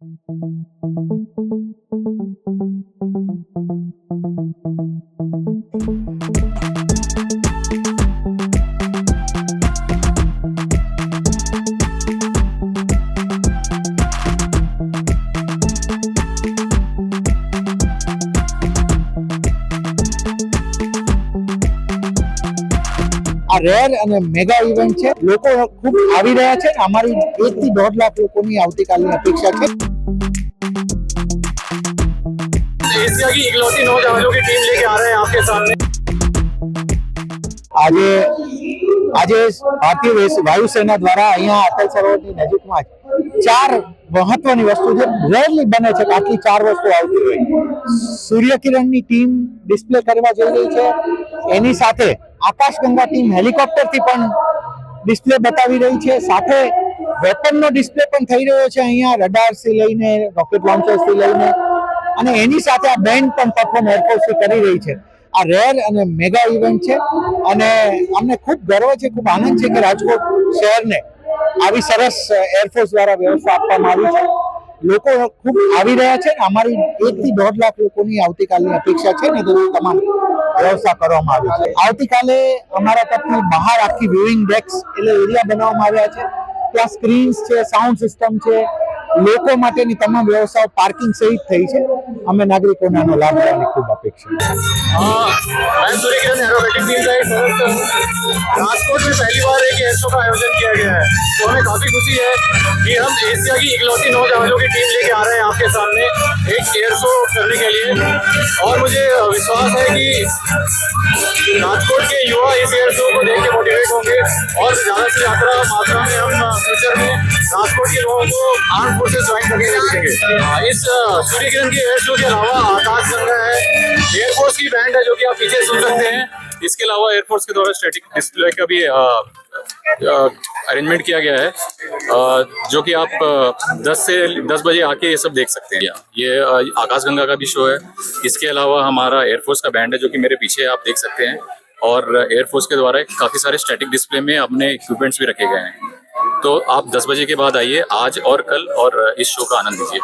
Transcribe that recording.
આ રેર અને mega event છે. લોકો ખૂબ આવી રહ્યા છે. અમારી 1 થી 1.5 લાખ લોકોની આવતીકાલની અપેક્ષા છે. एशिया की इकलौती नौजवानों की टीम लेके आ रहे हैं आपके सामने। આજે ભારતીય વાયુસેના દ્વારા અહીંયા અટલ સરોવરની નજીકમાં 4 મહત્વની વસ્તુ જે રેરલી બને છે કે આટલી 4 વસ્તુ આવતી હોય. સૂર્યકિરણની ટીમ ડિસ્પ્લે કરવા જઈ રહી છે. એની સાથે આકાશગંગા ટીમ હેલિકોપ્ટરથી પણ ડિસ્પ્લે બતાવી રહી છે. સાથે વેપનનો ડિસ્પ્લે પણ થઈ રહ્યો છે અહીંયા, રડારથી લઈને રોકેટ લોન્ચર્સથી લઈને, અને એની સાથે આ બેન્ડ પણ પરફોર્મ એરફોર્સથી કરી રહી છે. આ રેર અને મેગા ઇવેન્ટ છે અને અમને ખૂબ ગર્વ છે, ખૂબ આનંદ છે કે રાજકોટ શહેરને આવી સરસ એરફોર્સ દ્વારા વ્યવસ્થા આપવામાં આવી છે. લોકો ખૂબ આવી રહ્યા છે. અમારી 1 થી 1.5 લાખ લોકોની આવતીકાલની અપેક્ષા છે ને તેની તમામ વ્યવસ્થા કરવામાં આવી છે. આવતીકાલે અમારા તરફથી બહાર આખી વ્યુઇંગ ડેક્સ એટલે એરિયા બનાવવામાં આવ્યા છે. ત્યાં સ્ક્રીન્સ છે, સાઉન્ડ સિસ્ટમ છે, લોકો માટેની તમામ વ્યવસ્થાઓ, પાર્કિંગ સહિત થઈ છે. અમે નાગરિકોને આનો લાભ લેવાની ખૂબ અપેક્ષા છે. राजकोट में पहली बार एक एयर शो का आयोजन किया गया है, तो हमें काफी खुशी है कि हम एशिया की इकलौती नौजवानों की टीम लेके आ रहे हैं आपके सामने एक एयर शो करने के लिए। और मुझे विश्वास है कि राजकोट के युवा इस एयर शो को देख के मोटिवेट होंगे और ज्यादा से ज्यादा मात्रा में हम फ्यूचर में राजकोट के लोगों को आर्म फोर्सेस ज्वाइन करके देखेंगे। इस सूर्य किरण की एयर शो के अलावा आकाशगंगा है, एयरफोर्स की बैंड है जो कि आप पीछे सुन सकते हैं। इसके अलावा एयरफोर्स के द्वारा स्टैटिक डिस्प्ले का भी अरेंजमेंट किया गया है, जो कि आप 10 बजे आके ये सब देख सकते हैं। ये आकाशगंगा का भी शो है। इसके अलावा हमारा एयरफोर्स का बैंड है जो कि मेरे पीछे आप देख सकते हैं, और एयरफोर्स के द्वारा काफ़ी सारे स्टैटिक डिस्प्ले में अपने इक्विपमेंट्स भी रखे गए हैं। तो आप 10 बजे के बाद आइए आज और कल, और इस शो का आनंद लीजिए।